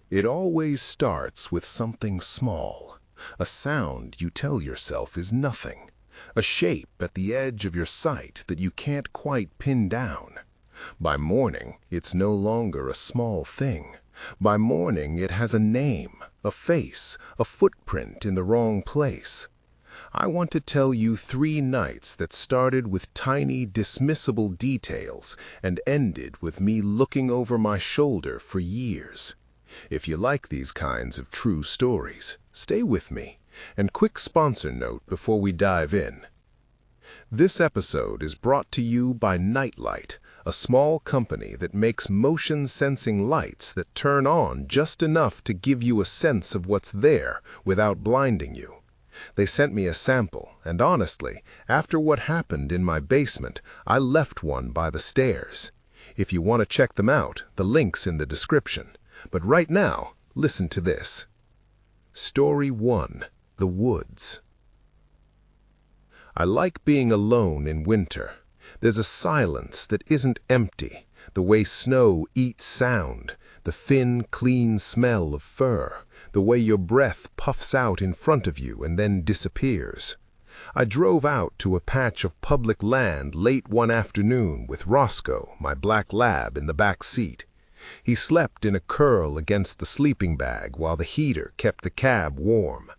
It always starts with something small, a sound you tell yourself is nothing, a shape at the edge of your sight that you can't quite pin down. By morning, it's no longer a small thing. By morning, it has a name, a face, a footprint in the wrong place. I want to tell you 3 nights that started with tiny, dismissible details and ended with me looking over my shoulder for years. If you like these kinds of true stories, stay with me. And quick sponsor note before we dive in. This episode is brought to you by Nightlight, a small company that makes motion-sensing lights that turn on just enough to give you a sense of what's there without blinding you. They sent me a sample, and honestly, after what happened in my basement, I left one by the stairs. If you want to check them out, the link's in the description. But right now, listen to this. Story 1. The Woods. I like being alone in winter. There's a silence that isn't empty, the way snow eats sound, the thin, clean smell of fur, the way your breath puffs out in front of you and then disappears. I drove out to a patch of public land late one afternoon with Roscoe, my black lab, in the back seat. He slept in a curl against the sleeping bag while the heater kept the cab warm.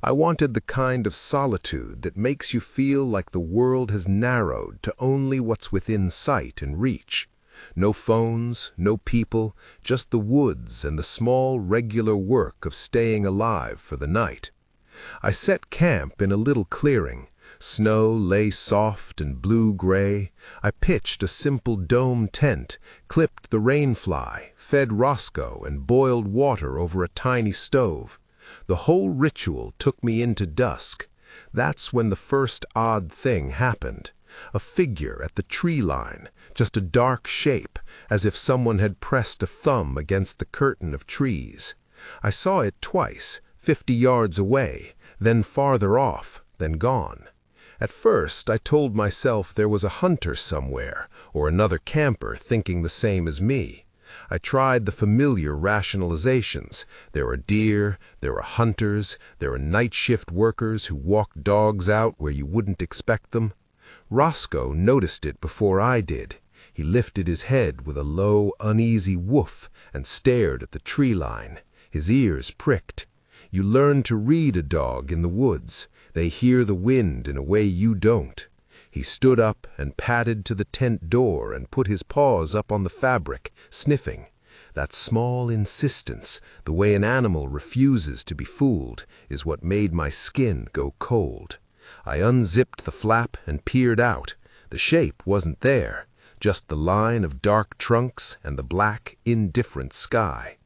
I wanted the kind of solitude that makes you feel like the world has narrowed to only what's within sight and reach. No phones, no people, just the woods and the small, regular work of staying alive for the night. I set camp in a little clearing. Snow lay soft and blue-gray. I pitched a simple dome tent, clipped the rainfly, fed Roscoe, and boiled water over a tiny stove. The whole ritual took me into dusk. That's when the first odd thing happened. A figure at the tree line, just a dark shape, as if someone had pressed a thumb against the curtain of trees. I saw it twice, 50 yards away, then farther off, then gone. At first, I told myself there was a hunter somewhere, or another camper thinking the same as me. I tried the familiar rationalizations. There are deer, there are hunters, there are night shift workers who walk dogs out where you wouldn't expect them. Roscoe noticed it before I did. He lifted his head with a low, uneasy woof and stared at the tree line. His ears pricked. You learn to read a dog in the woods. They hear the wind in a way you don't. He stood up and padded to the tent door and put his paws up on the fabric, sniffing. That small insistence, the way an animal refuses to be fooled, is what made my skin go cold. I unzipped the flap and peered out. The shape wasn't there, just the line of dark trunks and the black, indifferent sky.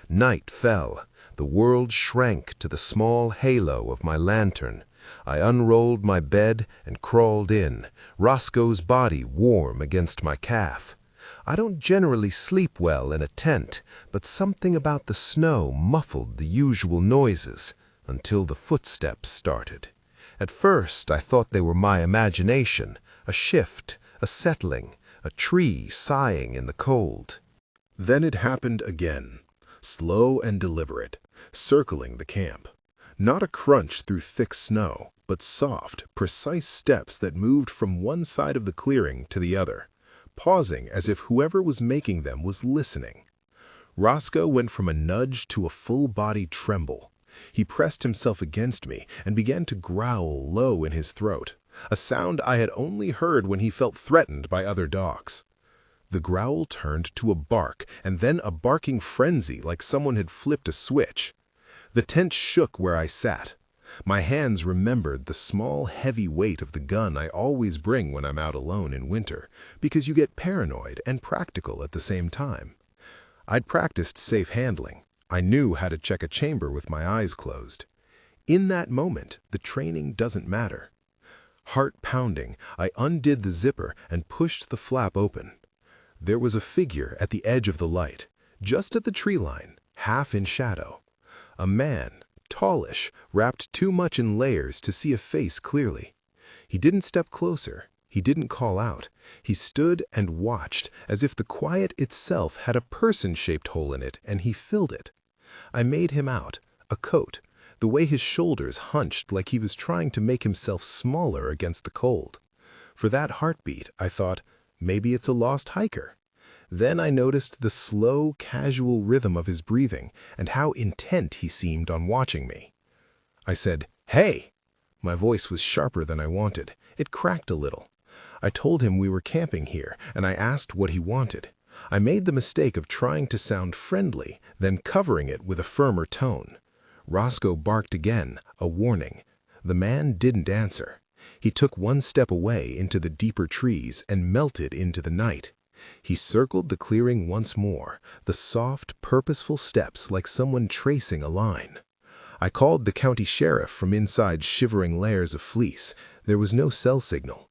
Night fell. The world shrank to the small halo of my lantern. I unrolled my bed and crawled in, Roscoe's body warm against my calf. I don't generally sleep well in a tent, but something about the snow muffled the usual noises until the footsteps started. At first, I thought they were my imagination, a shift, a settling, a tree sighing in the cold. Then it happened again, slow and deliberate, circling the camp. Not a crunch through thick snow, but soft, precise steps that moved from one side of the clearing to the other, pausing as if whoever was making them was listening. Roscoe went from a nudge to a full-body tremble. He pressed himself against me and began to growl low in his throat, a sound I had only heard when he felt threatened by other dogs. The growl turned to a bark, and then a barking frenzy like someone had flipped a switch. The tent shook where I sat. My hands remembered the small, heavy weight of the gun I always bring when I'm out alone in winter, because you get paranoid and practical at the same time. I'd practiced safe handling. I knew how to check a chamber with my eyes closed. In that moment, the training doesn't matter. Heart pounding, I undid the zipper and pushed the flap open. There was a figure at the edge of the light, just at the tree line, half in shadow. A man, tallish, wrapped too much in layers to see a face clearly. He didn't step closer. He didn't call out. He stood and watched, as if the quiet itself had a person-shaped hole in it and he filled it. I made him out, a coat, the way his shoulders hunched like he was trying to make himself smaller against the cold. For that heartbeat, I thought, maybe it's a lost hiker. Then I noticed the slow, casual rhythm of his breathing and how intent he seemed on watching me. I said, "Hey!" My voice was sharper than I wanted. It cracked a little. I told him we were camping here, and I asked what he wanted. I made the mistake of trying to sound friendly, then covering it with a firmer tone. Roscoe barked again, a warning. The man didn't answer. He took one step away into the deeper trees and melted into the night. He circled the clearing once more, the soft, purposeful steps like someone tracing a line. I called the county sheriff from inside shivering layers of fleece. There was no cell signal.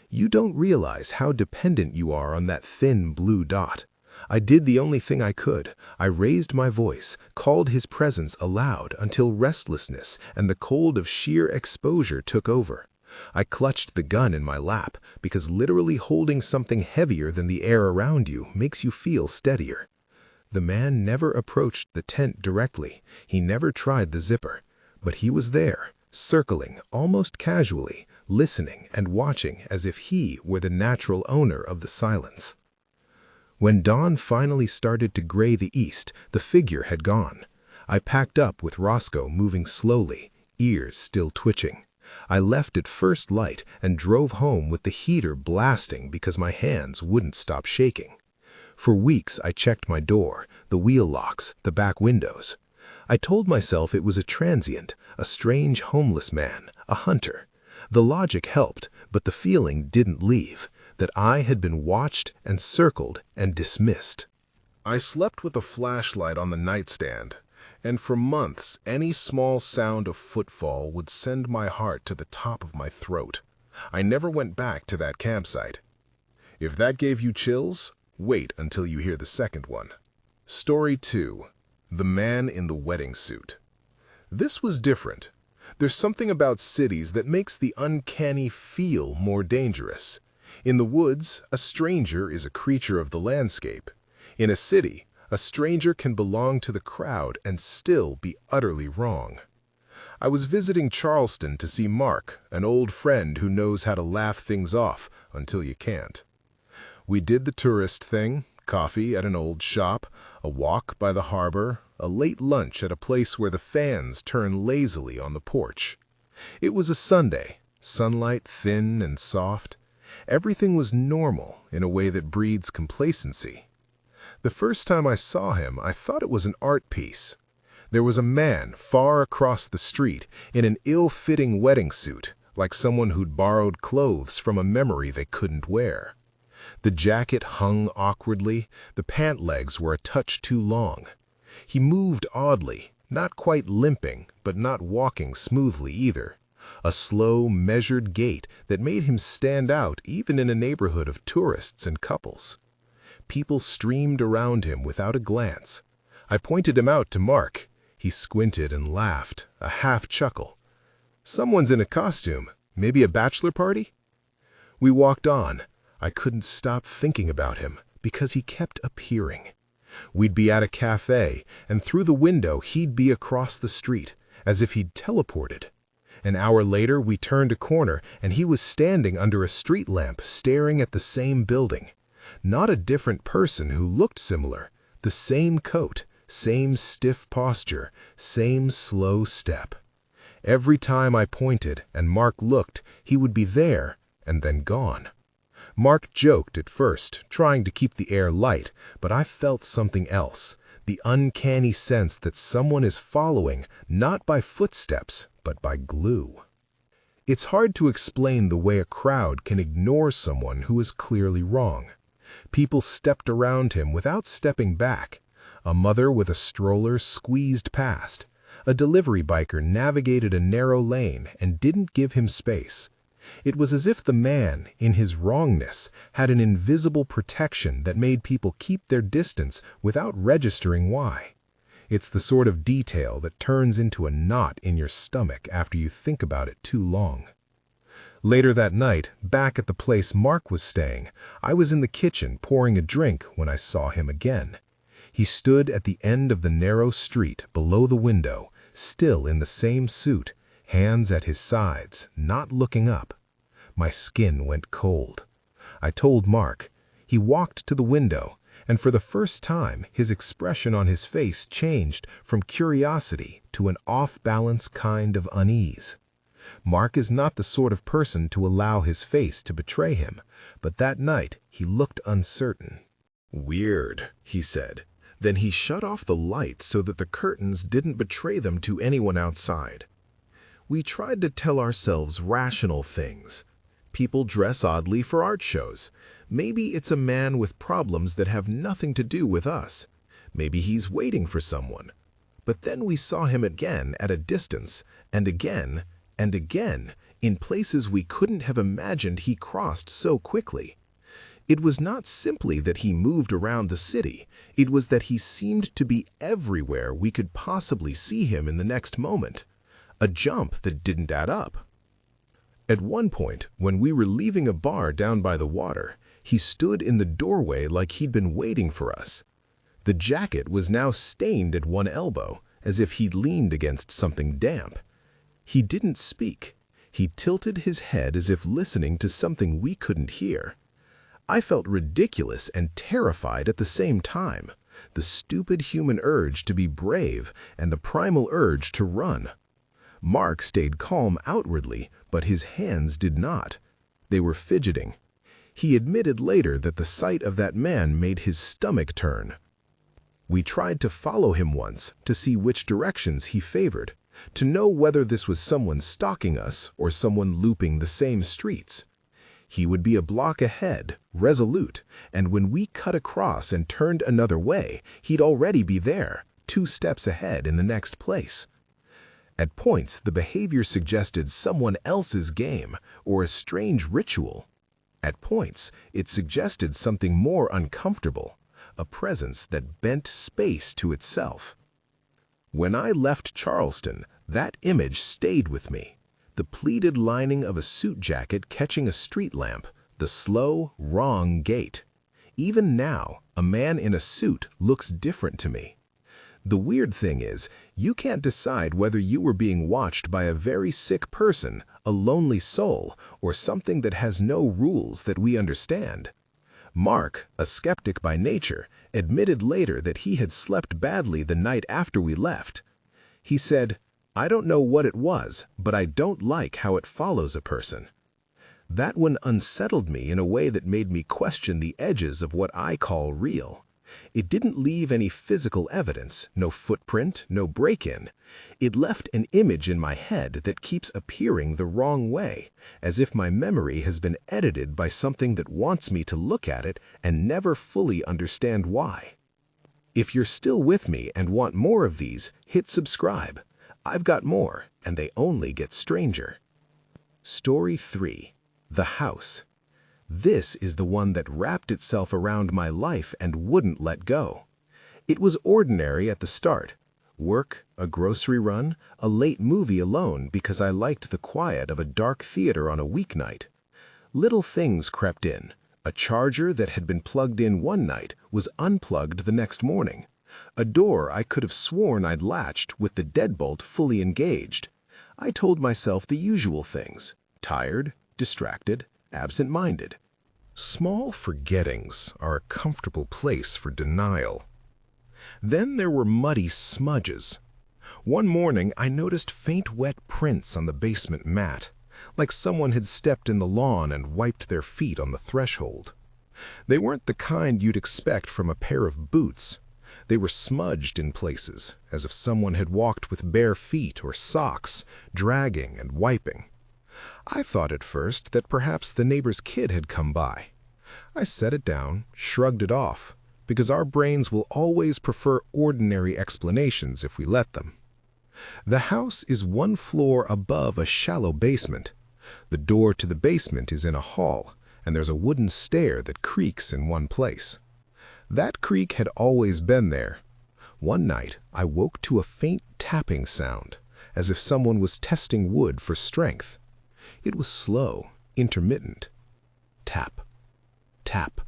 You don't realize how dependent you are on that thin blue dot. I did the only thing I could. I raised my voice, called his presence aloud until restlessness and the cold of sheer exposure took over. I clutched the gun in my lap because literally holding something heavier than the air around you makes you feel steadier. The man never approached the tent directly. He never tried the zipper. But he was there, circling almost casually, listening and watching as if he were the natural owner of the silence. When dawn finally started to gray the east, the figure had gone. I packed up with Roscoe moving slowly, ears still twitching. I left at first light and drove home with the heater blasting because my hands wouldn't stop shaking. For weeks I checked my door, the wheel locks, the back windows. I told myself it was a transient, a strange homeless man, a hunter. The logic helped, but the feeling didn't leave, that I had been watched and circled and dismissed. I slept with a flashlight on the nightstand, and for months any small sound of footfall would send my heart to the top of my throat. I never went back to that campsite. If that gave you chills, wait until you hear the second one. Story 2. The Man in the Wedding Suit. This was different. There's something about cities that makes the uncanny feel more dangerous. In the woods, a stranger is a creature of the landscape. In a city, a stranger can belong to the crowd and still be utterly wrong. I was visiting Charleston to see Mark, an old friend who knows how to laugh things off until you can't. We did the tourist thing, coffee at an old shop, a walk by the harbor, a late lunch at a place where the fans turn lazily on the porch. It was a Sunday, sunlight thin and soft. Everything was normal in a way that breeds complacency. The first time I saw him, I thought it was an art piece. There was a man far across the street in an ill-fitting wedding suit, like someone who'd borrowed clothes from a memory they couldn't wear. The jacket hung awkwardly, the pant legs were a touch too long. He moved oddly, not quite limping, but not walking smoothly either. A slow, measured gait that made him stand out even in a neighborhood of tourists and couples. People streamed around him without a glance. I pointed him out to Mark. He squinted and laughed, a half chuckle. "Someone's in a costume. Maybe a bachelor party?" We walked on. I couldn't stop thinking about him because he kept appearing. We'd be at a cafe, and through the window he'd be across the street, as if he'd teleported. An hour later we turned a corner, and he was standing under a street lamp staring at the same building. Not a different person who looked similar. The same coat, same stiff posture, same slow step. Every time I pointed and Mark looked, he would be there and then gone. Mark joked at first, trying to keep the air light, but I felt something else, the uncanny sense that someone is following, not by footsteps, but by glue. It's hard to explain the way a crowd can ignore someone who is clearly wrong. People stepped around him without stepping back. A mother with a stroller squeezed past. A delivery biker navigated a narrow lane and didn't give him space. It was as if the man, in his wrongness, had an invisible protection that made people keep their distance without registering why. It's the sort of detail that turns into a knot in your stomach after you think about it too long. Later that night, back at the place Mark was staying, I was in the kitchen pouring a drink when I saw him again. He stood at the end of the narrow street below the window, still in the same suit, hands at his sides, not looking up. My skin went cold. I told Mark. He walked to the window, and for the first time his expression on his face changed from curiosity to an off-balance kind of unease. Mark is not the sort of person to allow his face to betray him, but that night he looked uncertain. "Weird," he said. Then he shut off the lights so that the curtains didn't betray them to anyone outside. We tried to tell ourselves rational things. People dress oddly for art shows. Maybe it's a man with problems that have nothing to do with us. Maybe he's waiting for someone. But then we saw him again at a distance, and again, in places we couldn't have imagined he crossed so quickly. It was not simply that he moved around the city, it was that he seemed to be everywhere we could possibly see him in the next moment. A jump that didn't add up. At one point, when we were leaving a bar down by the water, he stood in the doorway like he'd been waiting for us. The jacket was now stained at one elbow, as if he'd leaned against something damp. He didn't speak. He tilted his head as if listening to something we couldn't hear. I felt ridiculous and terrified at the same time, the stupid human urge to be brave and the primal urge to run. Mark stayed calm outwardly, but his hands did not. They were fidgeting. He admitted later that the sight of that man made his stomach turn. We tried to follow him once to see which directions he favored, to know whether this was someone stalking us or someone looping the same streets. He would be a block ahead, resolute, and when we cut across and turned another way, he'd already be there, 2 steps ahead in the next place. At points, the behavior suggested someone else's game or a strange ritual. At points, it suggested something more uncomfortable, a presence that bent space to itself. When I left Charleston, that image stayed with me. The pleated lining of a suit jacket catching a street lamp, the slow, wrong gait. Even now, a man in a suit looks different to me. The weird thing is, you can't decide whether you were being watched by a very sick person, a lonely soul, or something that has no rules that we understand. Mark, a skeptic by nature, admitted later that he had slept badly the night after we left. He said, "I don't know what it was, but I don't like how it follows a person." That one unsettled me in a way that made me question the edges of what I call real. It didn't leave any physical evidence, no footprint, no break-in. It left an image in my head that keeps appearing the wrong way, as if my memory has been edited by something that wants me to look at it and never fully understand why. If you're still with me and want more of these, hit subscribe. I've got more, and they only get stranger. Story 3. The House. This is the one that wrapped itself around my life and wouldn't let go. It was ordinary at the start. Work, a grocery run, a late movie alone because I liked the quiet of a dark theater on a weeknight. Little things crept in. A charger that had been plugged in one night was unplugged the next morning. A door I could have sworn I'd latched with the deadbolt fully engaged. I told myself the usual things. Tired, distracted, absent-minded. Small forgettings are a comfortable place for denial. Then there were muddy smudges. One morning I noticed faint wet prints on the basement mat, like someone had stepped in the lawn and wiped their feet on the threshold. They weren't the kind you'd expect from a pair of boots. They were smudged in places, as if someone had walked with bare feet or socks, dragging and wiping. I thought at first that perhaps the neighbor's kid had come by. I set it down, shrugged it off, because our brains will always prefer ordinary explanations if we let them. The house is 1 floor above a shallow basement. The door to the basement is in a hall, and there's a wooden stair that creaks in one place. That creak had always been there. One night, I woke to a faint tapping sound, as if someone was testing wood for strength. It was slow, intermittent. Tap, tap,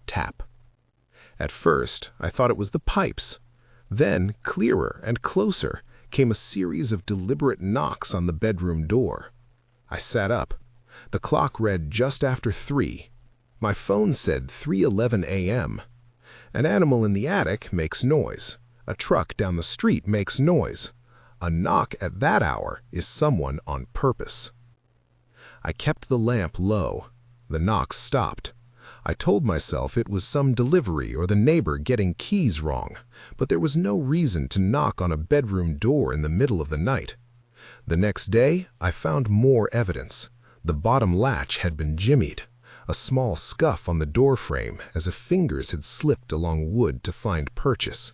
tap. At first, I thought it was the pipes. Then, clearer and closer, came a series of deliberate knocks on the bedroom door. I sat up. The clock read just after 3. My phone said 3:11 a.m. An animal in the attic makes noise. A truck down the street makes noise. A knock at that hour is someone on purpose. I kept the lamp low. The knocks stopped. I told myself it was some delivery or the neighbor getting keys wrong, but there was no reason to knock on a bedroom door in the middle of the night. The next day, I found more evidence. The bottom latch had been jimmied, a small scuff on the door frame as if fingers had slipped along wood to find purchase.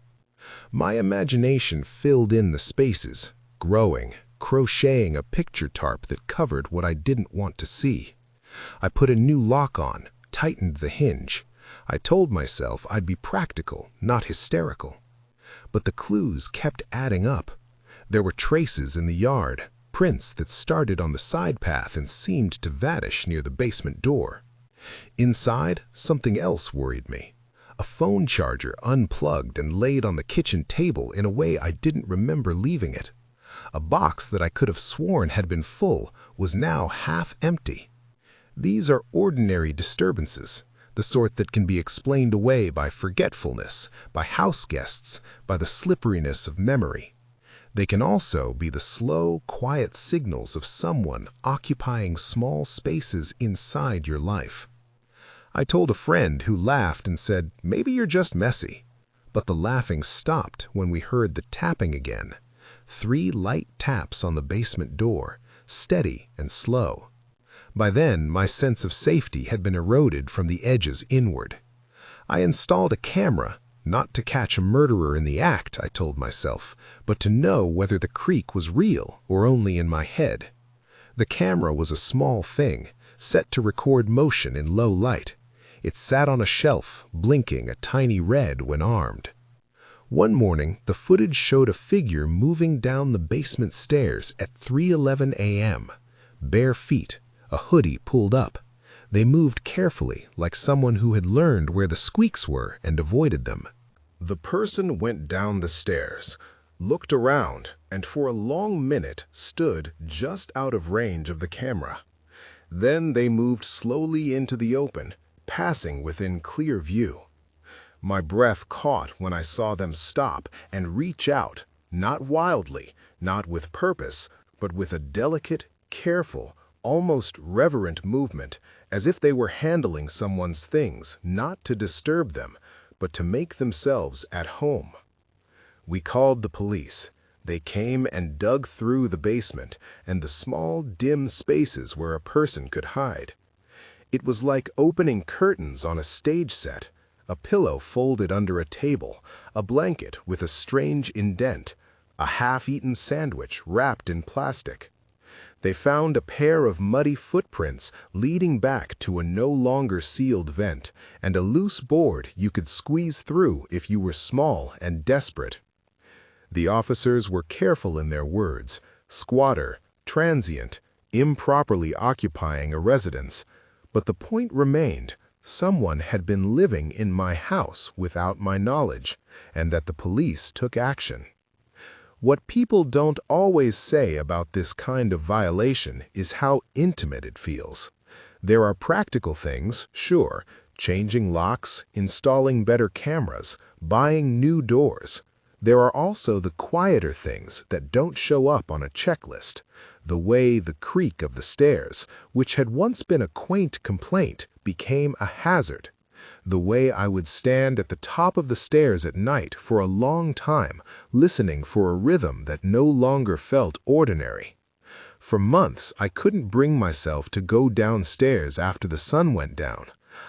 My imagination filled in the spaces, growing, crocheting a picture tarp that covered what I didn't want to see. I put a new lock on, tightened the hinge. I told myself I'd be practical, not hysterical. But the clues kept adding up. There were traces in the yard, prints that started on the side path and seemed to vanish near the basement door. Inside, something else worried me. A phone charger unplugged and laid on the kitchen table in a way I didn't remember leaving it. A box that I could have sworn had been full was now half empty. These are ordinary disturbances, the sort that can be explained away by forgetfulness, by house guests, by the slipperiness of memory. They can also be the slow, quiet signals of someone occupying small spaces inside your life. I told a friend who laughed and said, "Maybe you're just messy." But the laughing stopped when we heard the tapping again. 3 light taps on the basement door, steady and slow. By then, my sense of safety had been eroded from the edges inward. I installed a camera, not to catch a murderer in the act, I told myself, but to know whether the creak was real or only in my head. The camera was a small thing, set to record motion in low light. It sat on a shelf, blinking a tiny red when armed. One morning, the footage showed a figure moving down the basement stairs at 3:11 a.m. Bare feet, a hoodie pulled up. They moved carefully, like someone who had learned where the squeaks were and avoided them. The person went down the stairs, looked around, and for a long minute stood just out of range of the camera. Then they moved slowly into the open, passing within clear view. My breath caught when I saw them stop and reach out, not wildly, not with purpose, but with a delicate, careful, almost reverent movement, as if they were handling someone's things, not to disturb them, but to make themselves at home. We called the police. They came and dug through the basement and the small, dim spaces where a person could hide. It was like opening curtains on a stage set, a pillow folded under a table, a blanket with a strange indent, a half-eaten sandwich wrapped in plastic. They found a pair of muddy footprints leading back to a no longer sealed vent and a loose board you could squeeze through if you were small and desperate. The officers were careful in their words: squatter, transient, improperly occupying a residence. But the point remained: someone had been living in my house without my knowledge, and that the police took action. What people don't always say about this kind of violation is how intimate it feels. There are practical things, sure, changing locks, installing better cameras, buying new doors. There are also the quieter things that don't show up on a checklist. The way the creak of the stairs, which had once been a quaint complaint, became a hazard. The way I would stand at the top of the stairs at night for a long time, listening for a rhythm that no longer felt ordinary. For months, I couldn't bring myself to go downstairs after the sun went down.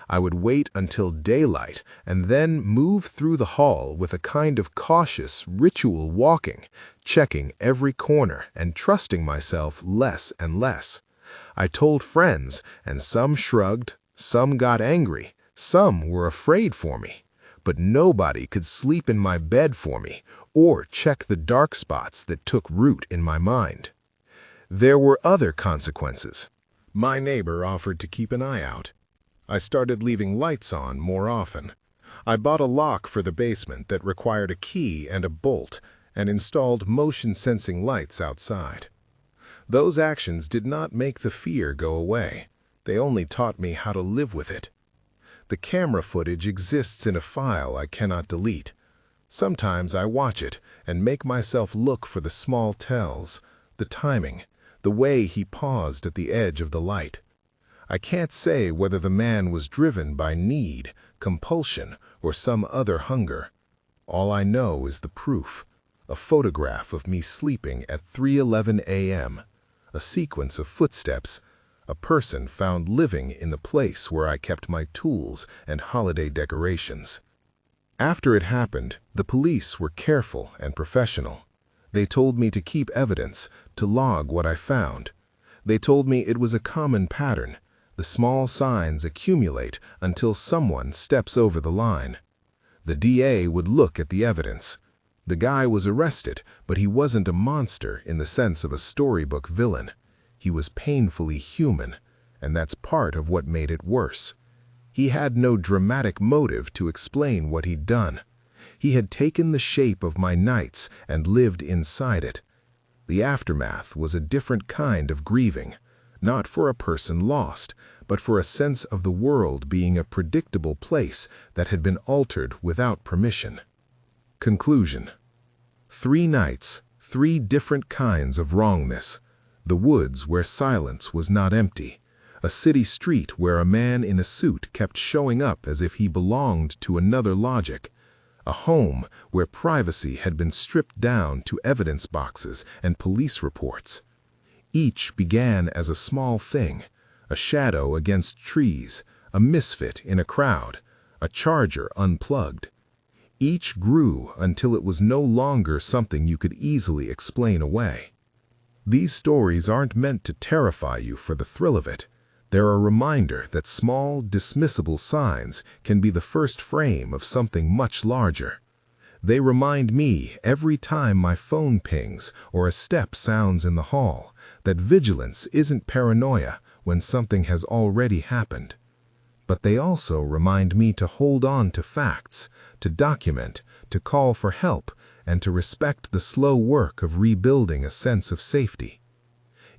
I would wait until daylight and then move through the hall with a kind of cautious, ritual walking, checking every corner and trusting myself less and less. I told friends, and some shrugged, some got angry, some were afraid for me. But nobody could sleep in my bed for me or check the dark spots that took root in my mind. There were other consequences. My neighbor offered to keep an eye out. I started leaving lights on more often. I bought a lock for the basement that required a key and a bolt, and installed motion-sensing lights outside. Those actions did not make the fear go away. They only taught me how to live with it. The camera footage exists in a file I cannot delete. Sometimes I watch it and make myself look for the small tells, the timing, the way he paused at the edge of the light. I can't say whether the man was driven by need, compulsion, or some other hunger. All I know is the proof, a photograph of me sleeping at 3:11 a.m., a sequence of footsteps, a person found living in the place where I kept my tools and holiday decorations. After it happened, the police were careful and professional. They told me to keep evidence, to log what I found. They told me it was a common pattern. The small signs accumulate until someone steps over the line. The DA would look at the evidence. The guy was arrested, but he wasn't a monster in the sense of a storybook villain. He was painfully human, and that's part of what made it worse. He had no dramatic motive to explain what he'd done. He had taken the shape of my nights and lived inside it. The aftermath was a different kind of grieving, not for a person lost, but for a sense of the world being a predictable place that had been altered without permission. Conclusion. 3 nights, 3 different kinds of wrongness. The woods where silence was not empty. A city street where a man in a suit kept showing up as if he belonged to another logic. A home where privacy had been stripped down to evidence boxes and police reports. Each began as a small thing, a shadow against trees, a misfit in a crowd, a charger unplugged. Each grew until it was no longer something you could easily explain away. These stories aren't meant to terrify you for the thrill of it. They're a reminder that small, dismissible signs can be the first frame of something much larger. They remind me every time my phone pings or a step sounds in the hall that vigilance isn't paranoia when something has already happened. But they also remind me to hold on to facts, to document, to call for help, and to respect the slow work of rebuilding a sense of safety.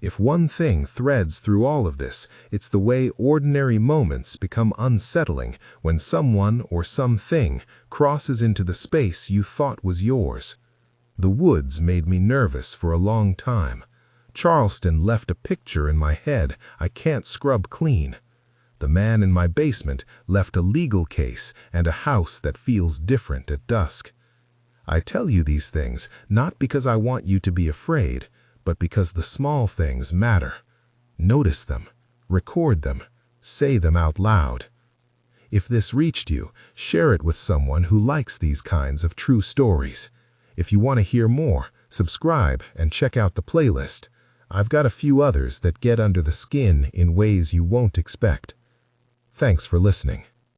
If one thing threads through all of this, it's the way ordinary moments become unsettling when someone or something crosses into the space you thought was yours. The woods made me nervous for a long time. Charleston left a picture in my head I can't scrub clean. The man in my basement left a legal case and a house that feels different at dusk. I tell you these things not because I want you to be afraid, but because the small things matter. Notice them, record them, say them out loud. If this reached you, share it with someone who likes these kinds of true stories. If you want to hear more, subscribe and check out the playlist. I've got a few others that get under the skin in ways you won't expect. Thanks for listening.